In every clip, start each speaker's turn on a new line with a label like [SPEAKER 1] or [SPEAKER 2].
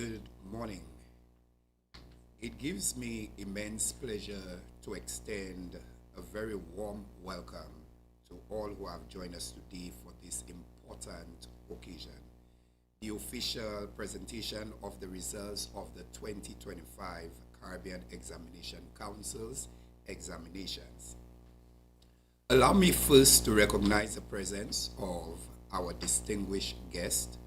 [SPEAKER 1] Good morning. It gives me immense pleasure to extend a very warm welcome to all who have joined us today for this important occasion. The official presentation of the results of the 2025 Caribbean Examination Council's examinations. Allow me first to recognize the presence of our distinguished guest,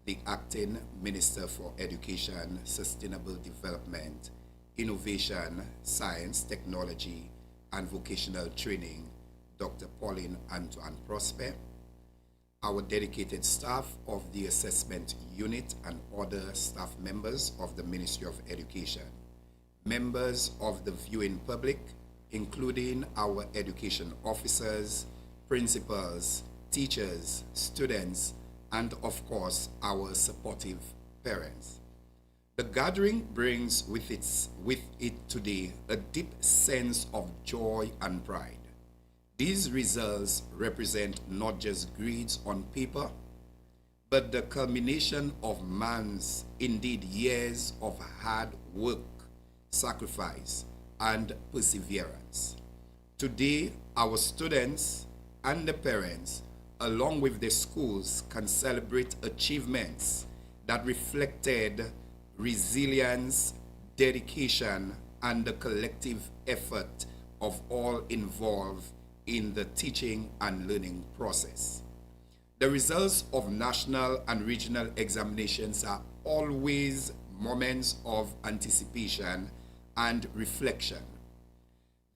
[SPEAKER 1] the Acting Minister for Education, Sustainable Development, Innovation, Science, Technology, and Vocational Training, Dr. Pauline Antoine Prosper, our dedicated staff of the Assessment Unit and other staff members of the Ministry of Education, members of the viewing public, including our education officers, principals, teachers, students, and of course, our supportive parents. The gathering brings with it today a deep sense of joy and pride. These results represent not just grades on paper, but the culmination of months, indeed years of hard work, sacrifice, and perseverance. Today, our students and the parents, along with the schools, can celebrate achievements that reflected resilience, dedication, and the collective effort of all involved in the teaching and learning process. The results of national and regional examinations are always moments of anticipation and reflection.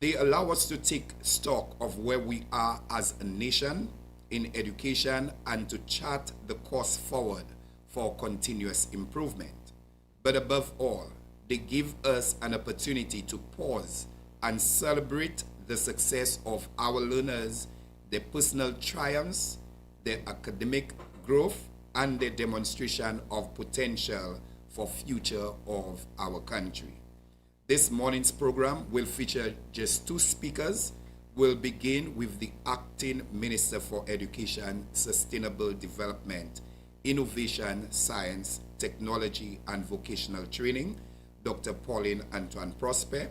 [SPEAKER 1] They allow us to take stock of where we are as a nation in education and to chart the course forward for continuous improvement. But above all, they give us an opportunity to pause and celebrate the success of our learners, their personal triumphs, their academic growth, and their demonstration of potential for future of our country. This morning's program will feature just two speakers. We'll begin with the Acting Minister for Education, Sustainable Development, Innovation, Science, Technology, and Vocational Training, Dr. Pauline Antoine Prosper,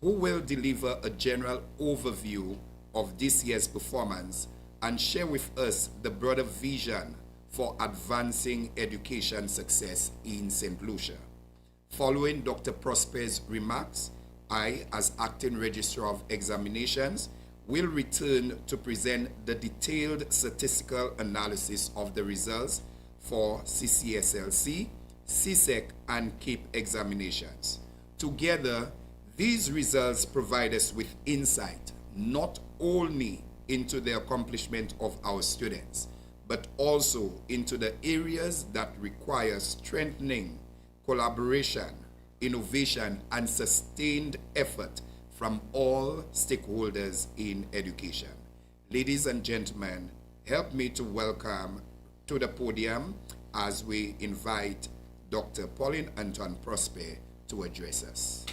[SPEAKER 1] who will deliver a general overview of this year's performance and share with us the broader vision for advancing education success in St. Lucia. Following Dr. Prosper's remarks, I, as Acting Registrar of Examinations, will return to present the detailed statistical analysis of the results for CCSLC, CSEC, and CAPE examinations. Together, these results provide us with insight not only into the accomplishment of our students, but also into the areas that require strengthening collaboration, innovation, and sustained effort from all stakeholders in education. Ladies and gentlemen, help me to welcome to the podium as we invite Dr. Pauline Antoine Prosper to address us.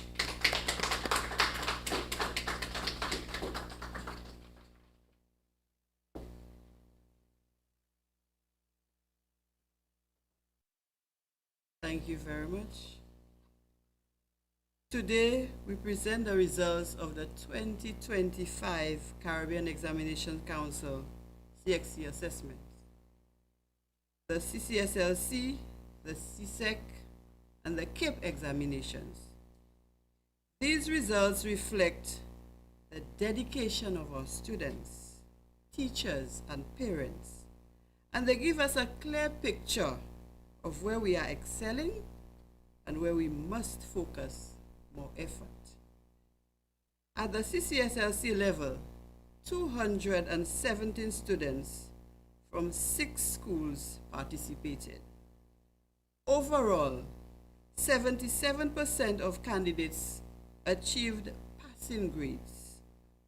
[SPEAKER 2] Thank you very much. Today, we present the results of the 2025 Caribbean Examination Council CXC assessment. The CCSLC, the CSEC, and the CAPE examinations. These results reflect the dedication of our students, teachers, and parents, and they give us a clear picture of where we are excelling and where we must focus more effort. At the CCSLC level, 217 students from 6 schools participated. Overall, 77% of candidates achieved passing grades,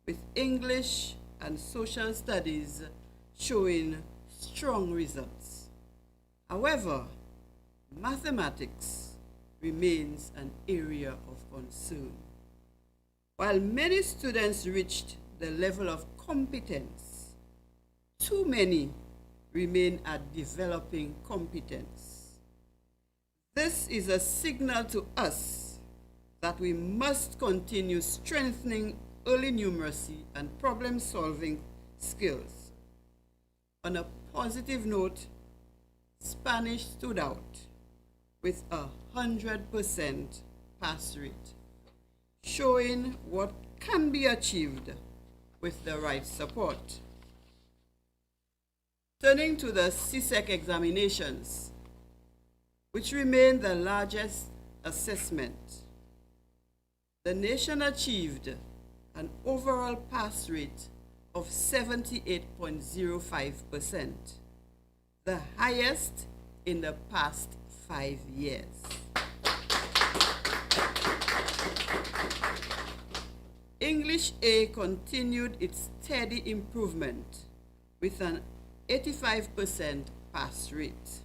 [SPEAKER 2] with English and social studies showing strong results. However, mathematics remains an area of concern. While many students reached the level of competence, too many remain at developing competence. This is a signal to us that we must continue strengthening early numeracy and problem-solving skills. On a positive note, Spanish stood out with 100% pass rate, showing what can be achieved with the right support. Turning to the CSEC examinations, which remain the largest assessment, the nation achieved an overall pass rate of 78.05%, the highest in the past 5 years. English A continued its steady improvement with an 85% pass rate.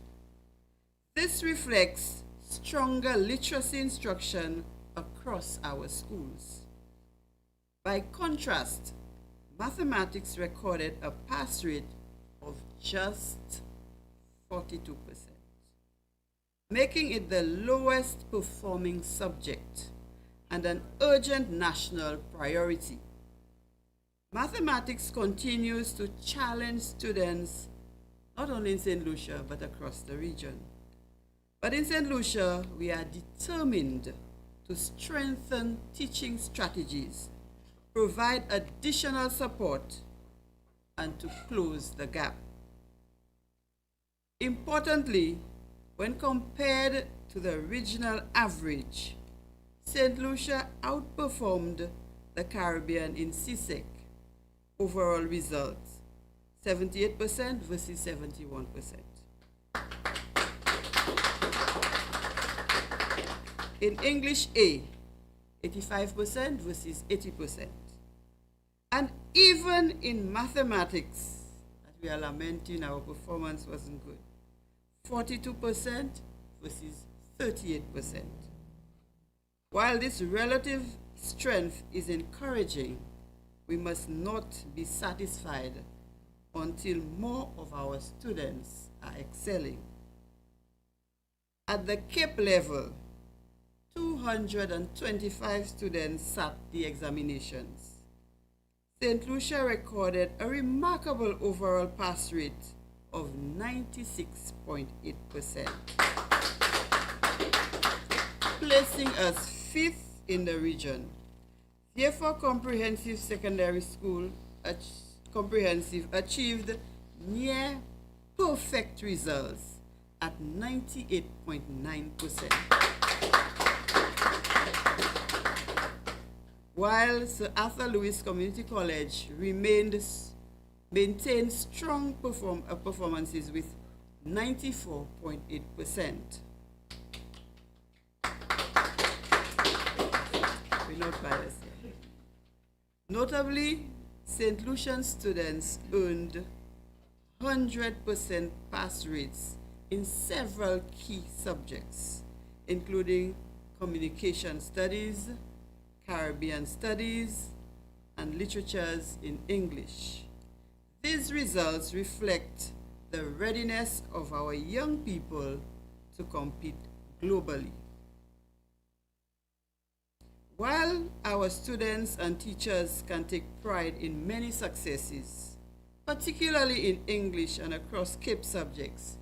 [SPEAKER 2] This reflects stronger literacy instruction across our schools. By contrast, mathematics recorded a pass rate of just 42%, making it the lowest performing subject and an urgent national priority. Mathematics continues to challenge students not only in St. Lucia but across the region. But in St. Lucia, we are determined to strengthen teaching strategies, provide additional support, and to close the gap. Importantly, when compared to the regional average, St. Lucia outperformed the Caribbean in CSEC overall results, 78% versus 71%. In English A, 85% versus 80%. And even in mathematics, that we are lamenting our performance wasn't good, 42% versus 38%. While this relative strength is encouraging, we must not be satisfied until more of our students are excelling. At the CAPE level, 225 students sat the examinations. St. Lucia recorded a remarkable overall pass rate of 96.8%, placing us fifth in the region. Therefore, Comprehensive Secondary School achieved near perfect results at 98.9%. While Sir Arthur Lewis Community College maintained strong performances with 94.8%. We're not biased here. Notably, St. Lucian students earned 100% pass rates in several key subjects, including communication studies, Caribbean studies, and literatures in English. These results reflect the readiness of our young people to compete globally. While our students and teachers can take pride in many successes, particularly in English and across CAPE subjects,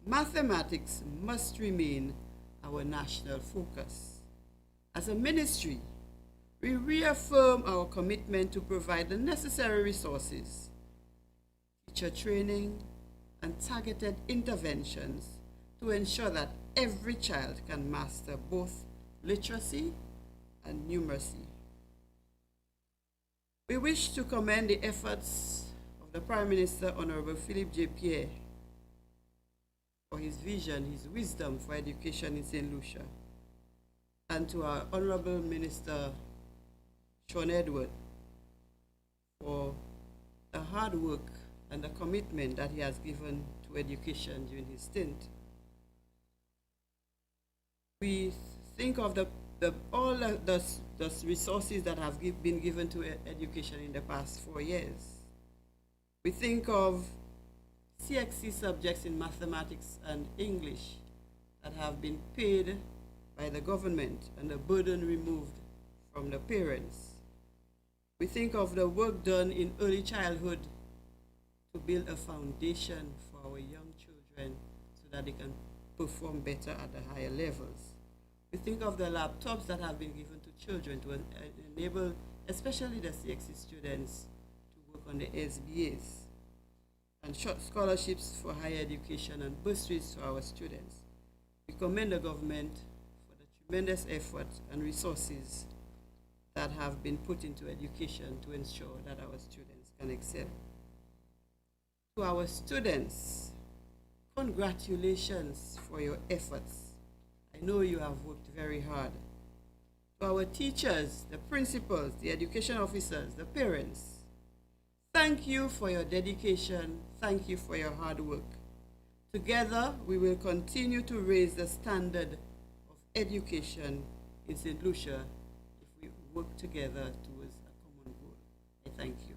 [SPEAKER 2] mathematics must remain our national focus. As a ministry, we reaffirm our commitment to provide the necessary resources, teacher training, and targeted interventions to ensure that every child can master both literacy and numeracy. We wish to commend the efforts of the Prime Minister, Honorable Philip J. Pierre, for his vision, his wisdom for education in St. Lucia, and to our Honorable Minister, Sean Edward, for the hard work and the commitment that he has given to education during his stint. We think of all the resources that have been given to education in the past 4 years. We think of CXC subjects in mathematics and English that have been paid by the government and the burden removed from the parents. We think of the work done in early childhood to build a foundation for our young children so that they can perform better at the higher levels. We think of the laptops that have been given to children to enable, especially the CXC students, to work on the SBAs, and short scholarships for higher education and bursaries for our students. We commend the government for the tremendous effort and resources that have been put into education to ensure that our students can excel. To our students, congratulations for your efforts. I know you have worked very hard. To our teachers, the principals, the education officers, the parents, thank you for your dedication. Thank you for your hard work. Together, we will continue to raise the standard of education in St. Lucia if we work together towards a common goal. I thank you.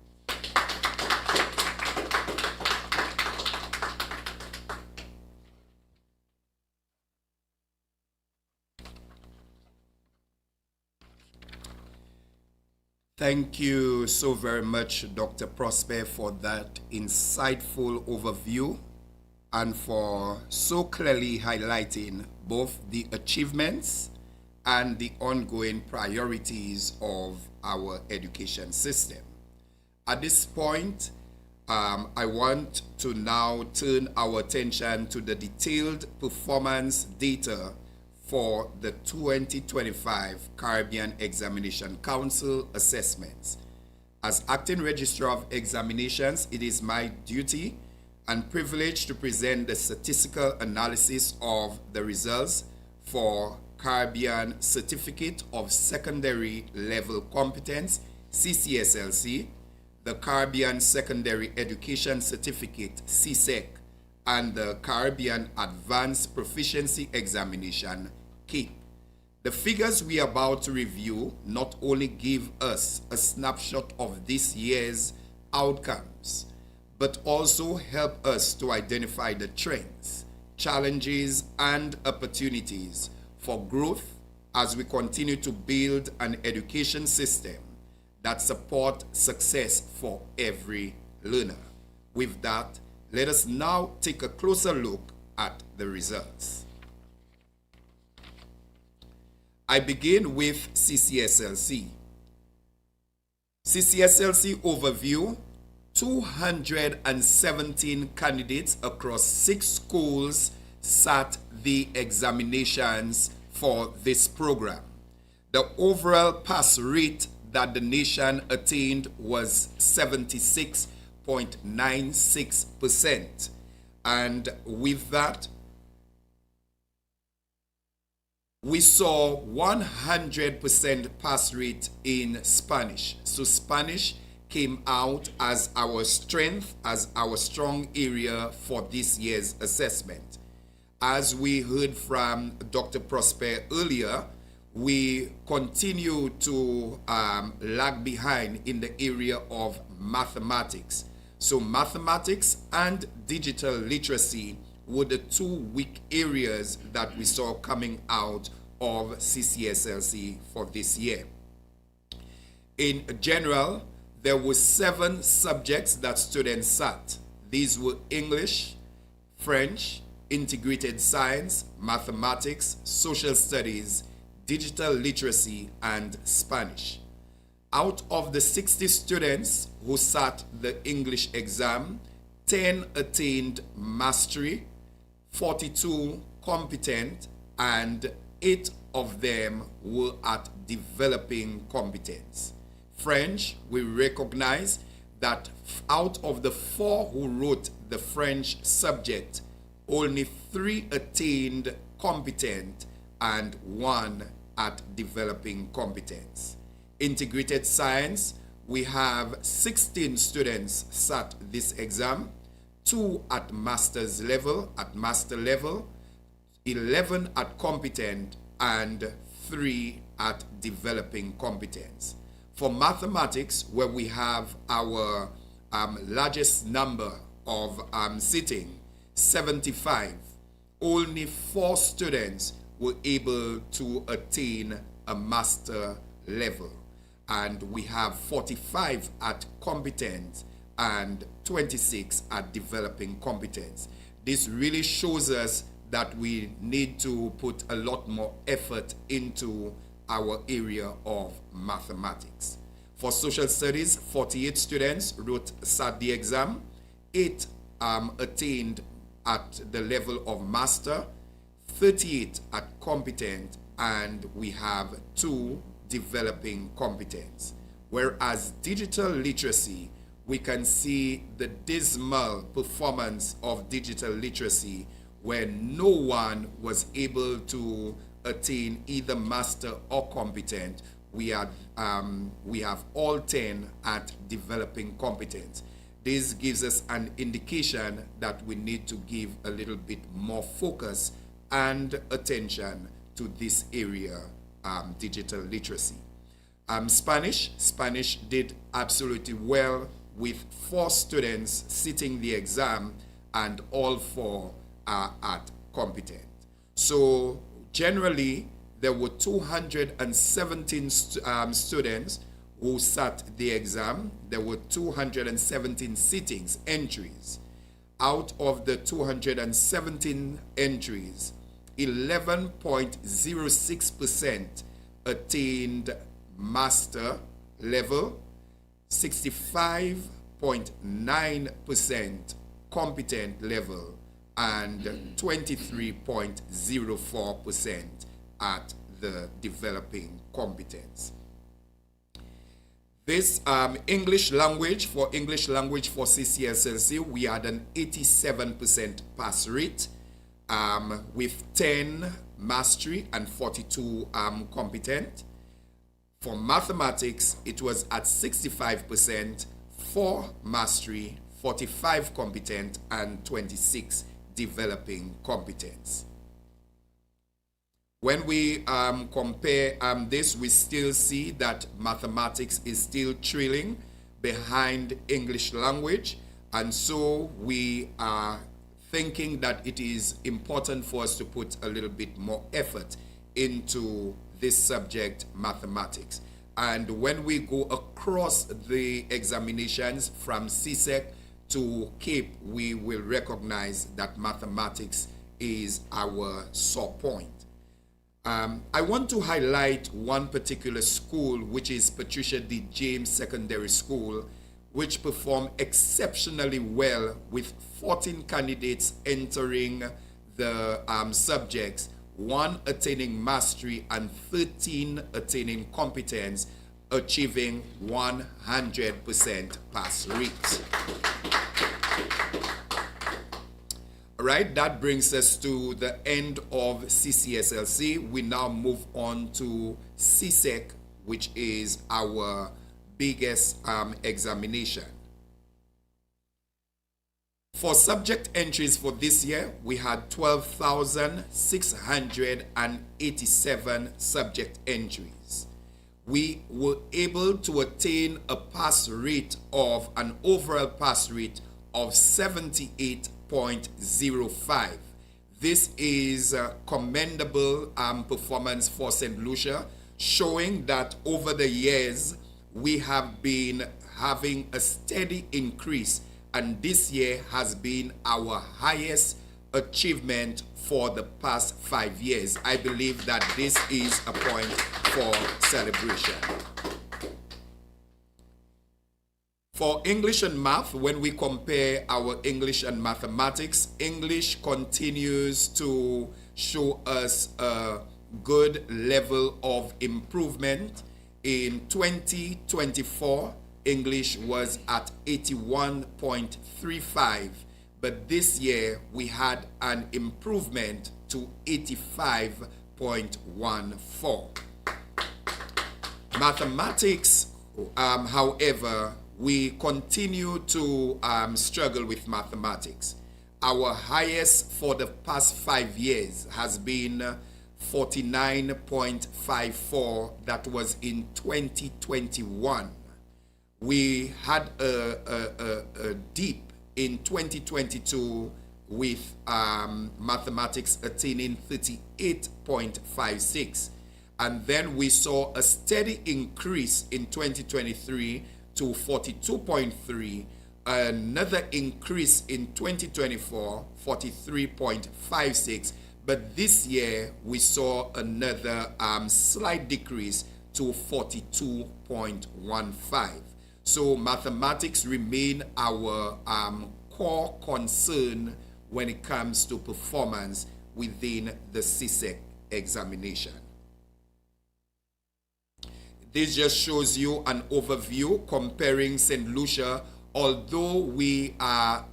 [SPEAKER 1] Thank you so very much, Dr. Prosper, for that insightful overview and for so clearly highlighting both the achievements and the ongoing priorities of our education system. At this point, I want to now turn our attention to the detailed performance data for the 2025 Caribbean Examination Council assessments. As Acting Registrar of Examinations, it is my duty and privilege to present the statistical analysis of the results for Caribbean Certificate of Secondary Level Competence, CCSLC, the Caribbean Secondary Education Certificate, CSEC, and the Caribbean Advanced Proficiency Examination, CAPE. The figures we are about to review not only give us a snapshot of this year's outcomes, but also help us to identify the trends, challenges, and opportunities for growth as we continue to build an education system that supports success for every learner. With that, let us now take a closer look at the results. I begin with CCSLC. CCSLC overview: 217 candidates across 6 schools sat the examinations for this program. The overall pass rate that the nation attained was 76.96%. And with that, we saw 100% pass rate in Spanish. So Spanish came out as our strength, as our strong area for this year's assessment. As we heard from Dr. Prosper earlier, we continue to lag behind in the area of mathematics. So mathematics and digital literacy were the 2 weak areas that we saw coming out of CCSLC for this year. In general, there were 7 subjects that students sat. These were English, French, integrated science, mathematics, social studies, digital literacy, and Spanish. Out of the 60 students who sat the English exam, 10 attained mastery, 42 competent, and 8 of them were at developing competence. French, we recognize that out of the 4 who wrote the French subject, only 3 attained competent and 1 at developing competence. Integrated science, we have 16 students sat this exam, 2 at master's level, at master level, 11 at competent, and 3 at developing competence. For mathematics, where we have our largest number of sitting, 75, only 4 students were able to attain a master level, and we have 45 at competent and 26 at developing competence. This really shows us that we need to put a lot more effort into our area of mathematics. For social studies, 48 students sat the exam. 8 attained at the level of master, 38 at competent, and we have 2 developing competence. Whereas digital literacy, we can see the dismal performance of digital literacy where no one was able to attain either master or competent. We have all 10 at developing competence. This gives us an indication that we need to give a little bit more focus and attention to this area, digital literacy. Spanish did absolutely well with 4 students sitting the exam and all 4 are at competent. So generally, there were 217 students who sat the exam. There were 217 sittings, entries. Out of the 217 entries, 11.06% attained master level, 65.9% competent level, and 23.04% at the developing competence. This English language for CCSLC, we had an 87% pass rate with 10 mastery and 42 competent. For mathematics, it was at 65% for mastery, 45 competent, and 26 developing competence. When we compare this, we still see that mathematics is still trailing behind English language, and so we are thinking that it is important for us to put a little bit more effort into this subject, mathematics. And when we go across the examinations from CSEC to CAPE, we will recognize that mathematics is our sore point. I want to highlight one particular school, which is Patricia D. James Secondary School, which performed exceptionally well with 14 candidates entering the subjects, 1 attaining mastery and 13 attaining competence, achieving 100% pass rate. All right, that brings us to the end of CCSLC. We now move on to CSEC, which is our biggest examination. For subject entries for this year, we had 12,687 subject entries. We were able to attain a pass rate of an overall pass rate of 78.05. This is a commendable performance for St. Lucia, showing that over the years we have been having a steady increase, and this year has been our highest achievement for the past 5 years. I believe that this is a point for celebration. For English and math, when we compare our English and mathematics, English continues to show us a good level of improvement. In 2024, English was at 81.35, but this year we had an improvement to 85.14. Mathematics, however, we continue to struggle with mathematics. Our highest for the past 5 years has been 49.54. That was in 2021. We had a dip in 2022 with mathematics attaining 38.56. And then we saw a steady increase in 2023 to 42.3, another increase in 2024, 43.56. But this year, we saw another slight decrease to 42.15. So mathematics remain our core concern when it comes to performance within the CSEC examination. This just shows you an overview comparing St. Lucia, although we are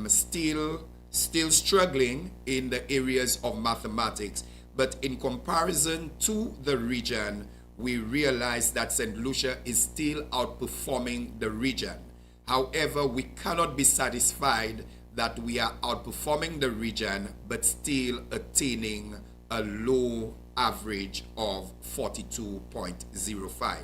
[SPEAKER 1] still struggling in the areas of mathematics, but in comparison to the region, we realize that St. Lucia is still outperforming the region. However, we cannot be satisfied that we are outperforming the region, but still attaining a low average of 42.05.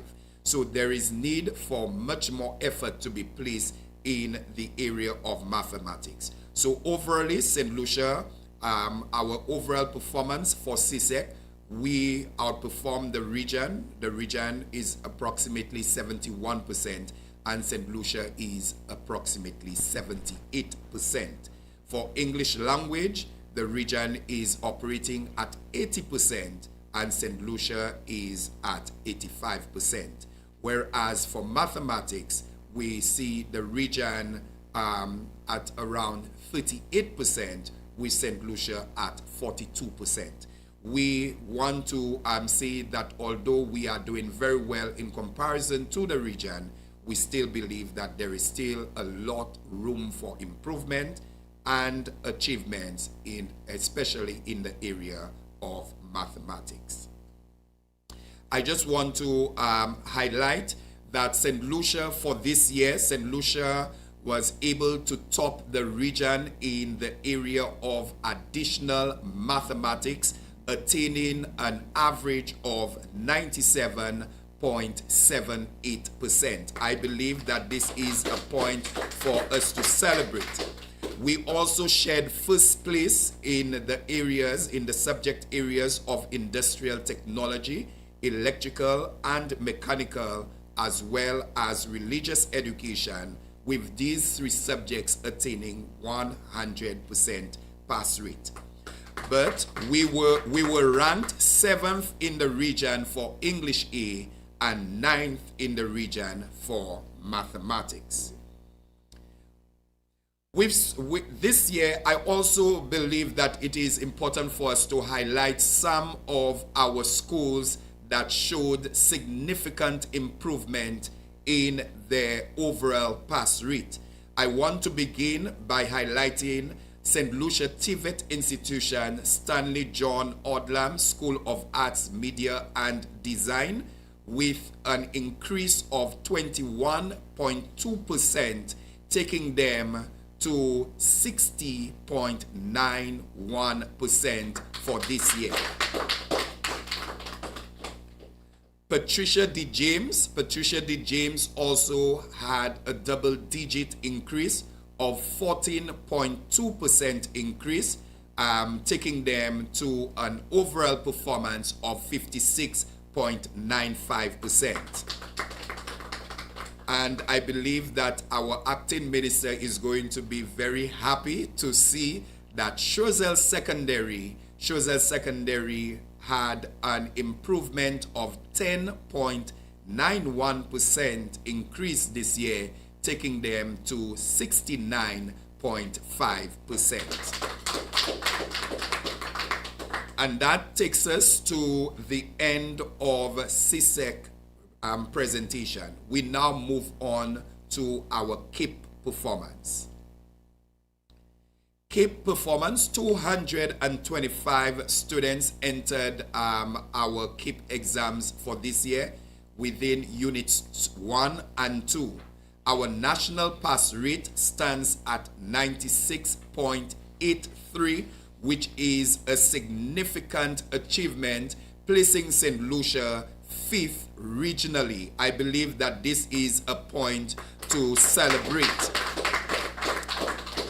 [SPEAKER 1] So there is need for much more effort to be placed in the area of mathematics. So overall, St. Lucia, our overall performance for CSEC, we outperform the region. The region is approximately 71%, and St. Lucia is approximately 78%. For English language, the region is operating at 80%, and St. Lucia is at 85%. Whereas for mathematics, we see the region at around 38%, with St. Lucia at 42%. We want to say that although we are doing very well in comparison to the region, we still believe that there is still a lot room for improvement and achievements, especially in the area of mathematics. I just want to highlight that St. Lucia for this year, St. Lucia was able to top the region in the area of additional mathematics, attaining an average of 97.78%. I believe that this is a point for us to celebrate. We also shared first place in the subject areas of industrial technology, electrical and mechanical, as well as religious education, with these three subjects attaining 100% pass rate. But we were ranked 7th in the region for English A and 9th in the region for mathematics. This year, I also believe that it is important for us to highlight some of our schools that showed significant improvement in their overall pass rate. I want to begin by highlighting St. Lucia TVET Institution, Stanley John Odlam School of Arts, Media and Design, with an increase of 21.2%, taking them to 60.91% for this year. Patricia D. James also had a double-digit increase of 14.2% increase, taking them to an overall performance of 56.95%. And I believe that our acting minister is going to be very happy to see that Choiseul Secondary had an improvement of 10.91% increase this year, taking them to 69.5%. And that takes us to the end of CSEC presentation. We now move on to our CAPE performance. CAPE performance, 225 students entered our CAPE exams for this year within units 1 and 2. Our national pass rate stands at 96.83, which is a significant achievement, placing St. Lucia 5th regionally. I believe that this is a point to celebrate.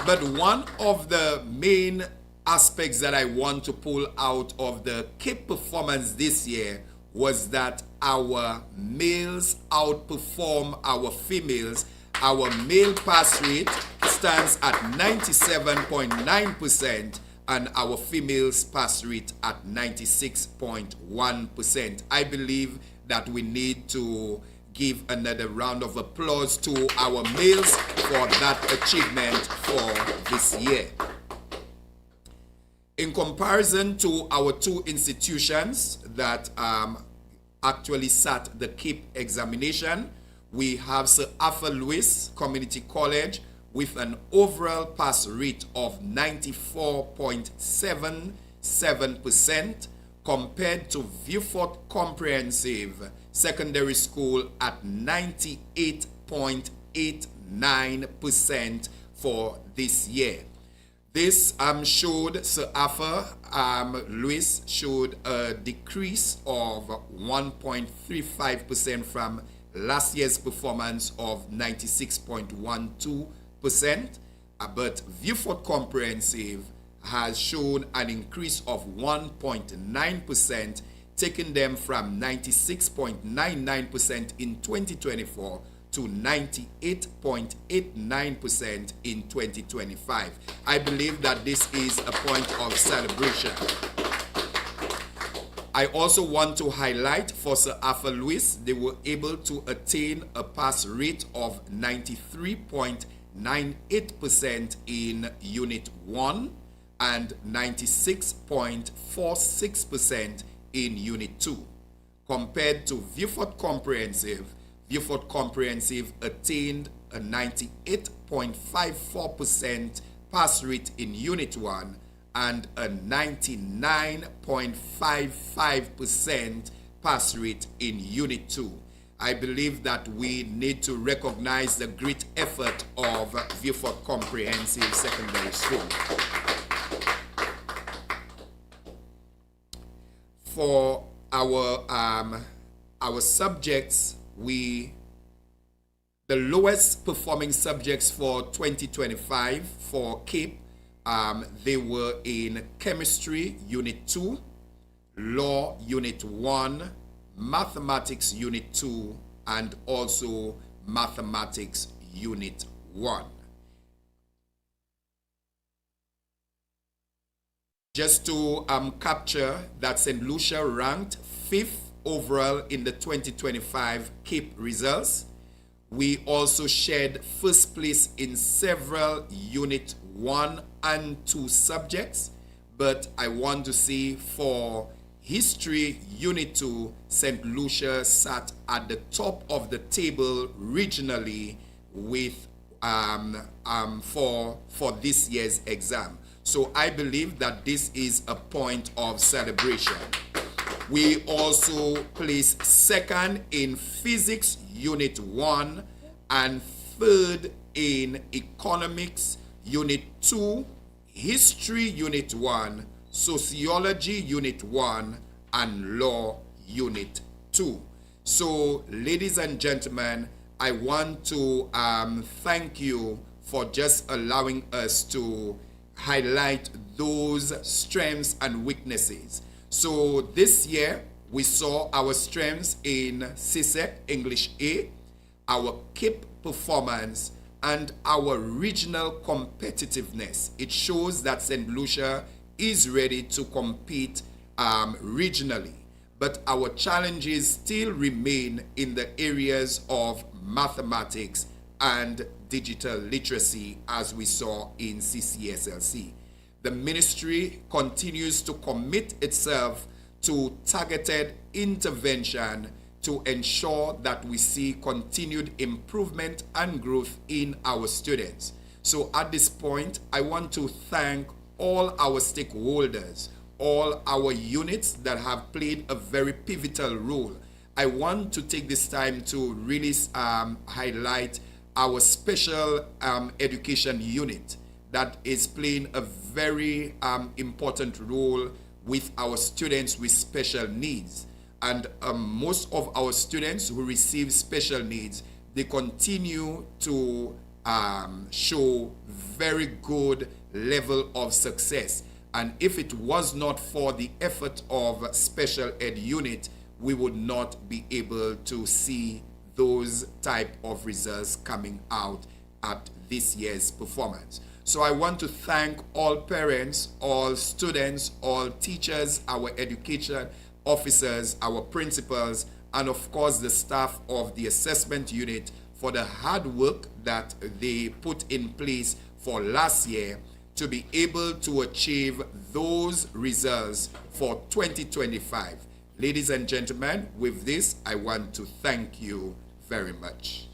[SPEAKER 1] But one of the main aspects that I want to pull out of the CAPE performance this year was that our males outperform our females. Our male pass rate stands at 97.9% and our females pass rate at 96.1%. I believe that we need to give another round of applause to our males for that achievement for this year. In comparison to our two institutions that actually sat the CAPE examination, we have Sir Arthur Lewis Community College with an overall pass rate of 94.77% compared to Viewfort Comprehensive Secondary School at 98.89% for this year. This showed Sir Arthur Lewis showed a decrease of 1.35% from last year's performance of 96.12%, but Viewfort Comprehensive has shown an increase of 1.9%, taking them from 96.99% in 2024 to 98.89% in 2025. I believe that this is a point of celebration. I also want to highlight for Sir Arthur Lewis, they were able to attain a pass rate of 93.98% in Unit 1 and 96.46% in Unit 2. Compared to Viewfort Comprehensive, Viewfort Comprehensive attained a 98.54% pass rate in Unit 1 and a 99.55% pass rate in Unit 2. I believe that we need to recognize the great effort of Viewfort Comprehensive Secondary School. For our subjects, the lowest performing subjects for 2025 for CAPE, they were in Chemistry Unit 2, Law Unit 1, Mathematics Unit 2, and also Mathematics Unit 1. Just to capture that St. Lucia ranked 5th overall in the 2025 CAPE results. We also shared first place in several Unit 1 and 2 subjects, but I want to see for History Unit 2, St. Lucia sat at the top of the table regionally with for this year's exam. So I believe that this is a point of celebration. We also placed second in Physics Unit 1 and third in Economics Unit 2, History Unit 1, Sociology Unit 1, and Law Unit 2. So, ladies and gentlemen, I want to thank you for just allowing us to highlight those strengths and weaknesses. So this year, we saw our strengths in CSEC English A, our CAPE performance, and our regional competitiveness. It shows that St. Lucia is ready to compete regionally. But our challenges still remain in the areas of mathematics and digital literacy, as we saw in CCSLC. The ministry continues to commit itself to targeted intervention to ensure that we see continued improvement and growth in our students. So at this point, I want to thank all our stakeholders, all our units that have played a very pivotal role. I want to take this time to really highlight our special education unit that is playing a very important role with our students with special needs. And most of our students who receive special needs, they continue to show very good level of success. And if it was not for the effort of special ed unit, we would not be able to see those type of results coming out at this year's performance. So I want to thank all parents, all students, all teachers, our education officers, our principals, and of course the staff of the assessment unit for the hard work that they put in place for last year to be able to achieve those results for 2025. Ladies and gentlemen, with this, I want to thank you very much.